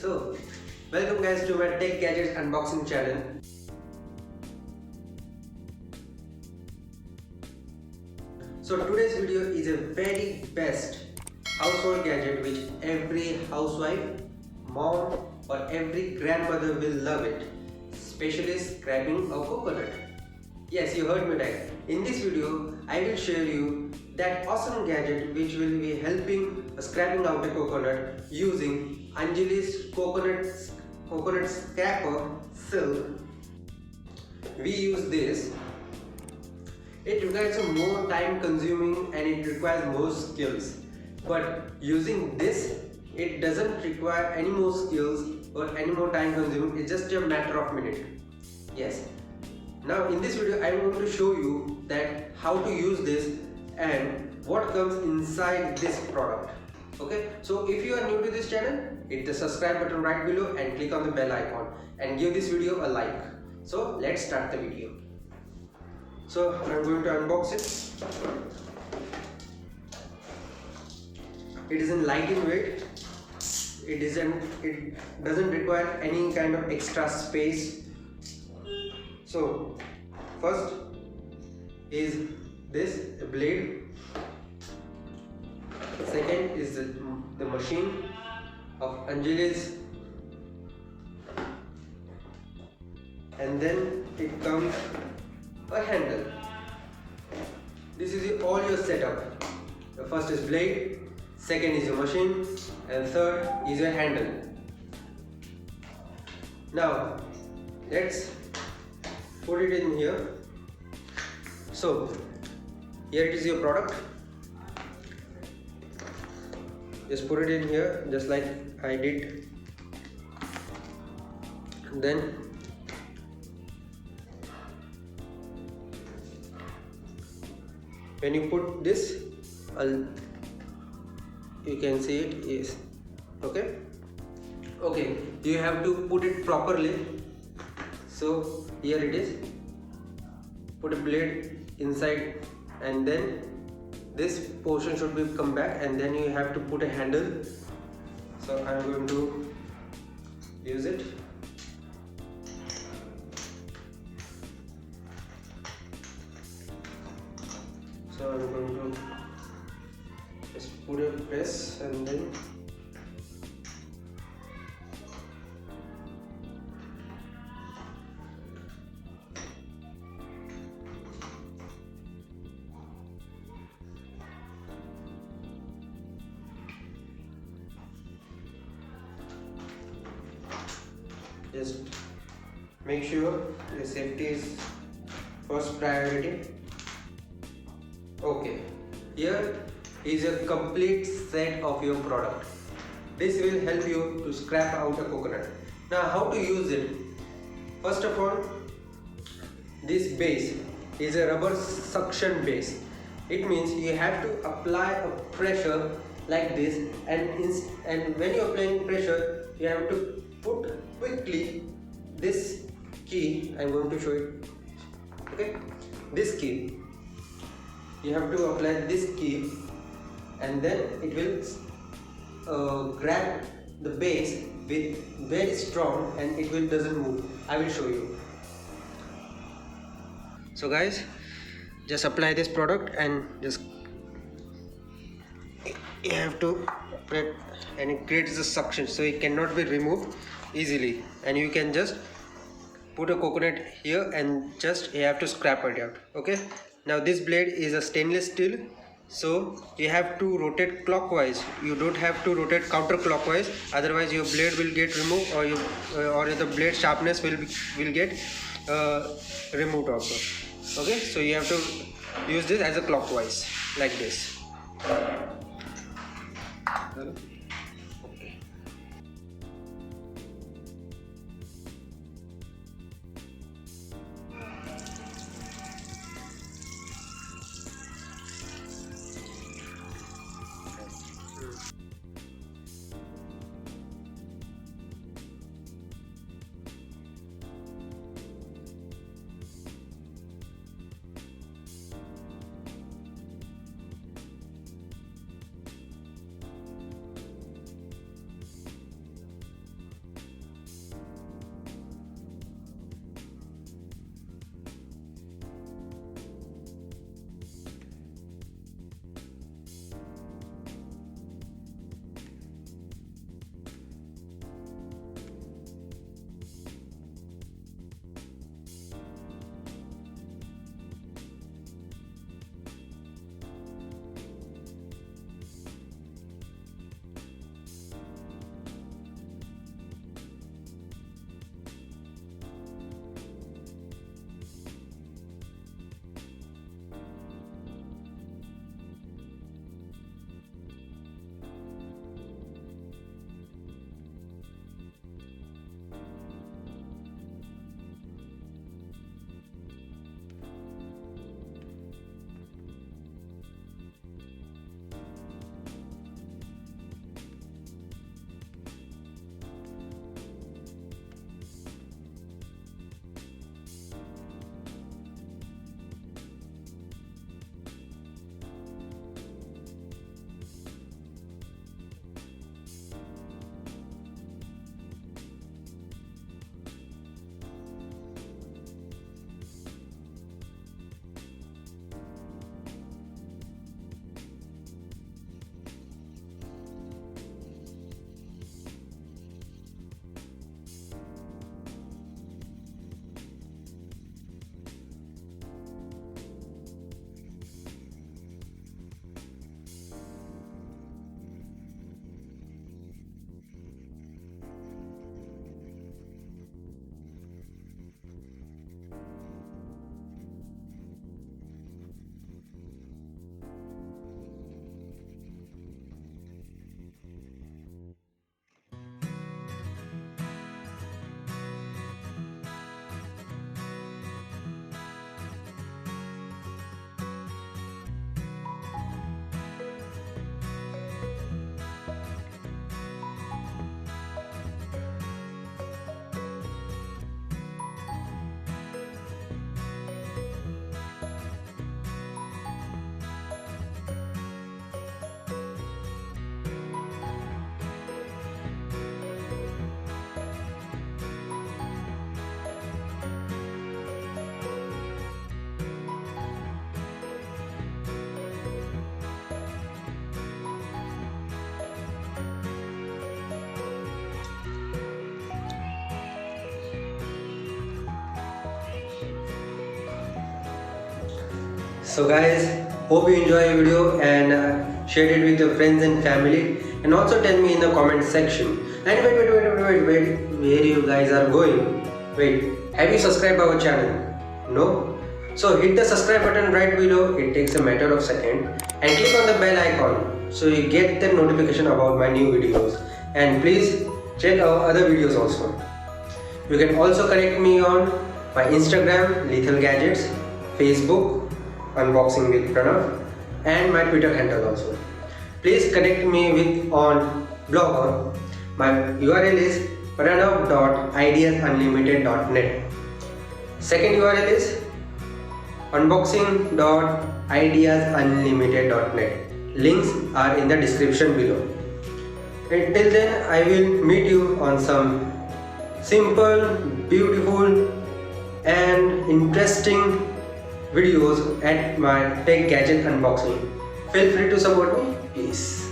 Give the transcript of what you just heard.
So, welcome guys to my Tech Gadgets unboxing channel. So today's video is a very best household gadget which every housewife, mom or every grandmother will love it, especially scraping a coconut. Yes, you heard me right. In this video, I will share you that awesome gadget which will be helping scraping out a coconut using Anjali's coconut scraper silk. We use this. It requires a more time consuming and it requires more skills. But using this, it doesn't require any more skills or any more time consuming. It's just a matter of minute. Yes. Now in this video, I'm going to show you that how to use this and what comes inside this product. Okay, so if you are new to this channel, hit the subscribe button right below and click on the bell icon and give this video a like. So let's start the video. So I'm going to unbox it. It is in light in weight. It doesn't require any kind of extra space. So first is this blade. Second is the machine of Anjali's, and then it comes a handle. This is all your setup. The first is blade, second is your machine, and third is your handle. Now let's put it in here. So here it is your product. Just put it in here just like I did. Then when you put this, you can see it is okay. You have to put it properly. So here it is. Put a blade inside, and then this portion should be come back, and then you have to put a handle. So I'm going to use it. So I'm going to just put a press and then just make sure your safety is first priority. Okay, here is a complete set of your product. This will help you to scrap out a coconut. Now how to use it? First of all, this base is a rubber suction base. It means you have to apply a pressure like this, and when you are applying pressure, you have to put quickly this key. I'm going to show it. Okay, this key. You have to apply this key, and then it will grab the base with very strong, and it will doesn't move. I will show you. So guys, just apply this product and just you have to press, and it creates a suction, so it cannot be removed easily, and you can just put a coconut here and just you have to scrap it out. Okay, now this blade is a stainless steel, so you have to rotate clockwise. You don't have to rotate counterclockwise, otherwise your blade will get removed, or the blade sharpness will get removed also. Okay, so you have to use this as a clockwise like this. So guys, hope you enjoy your video and share it with your friends and family, and also tell me in the comment section. And wait, where you guys are going? Wait, have you subscribed our channel? No? So hit the subscribe button right below, it takes a matter of second, and click on the bell icon so you get the notification about my new videos. And please check our other videos also. You can also connect me on my Instagram, Lethal Gadgets, Facebook, Unboxing with Pranav, and my Twitter handle also. Please connect me with on Blogger. My URL is pranav.ideasunlimited.net. Second URL is unboxing.ideasunlimited.net. Links are in the description below. Until then, I will meet you on some simple, beautiful and interesting videos at my tech gadget unboxing. Feel free to support me. Peace.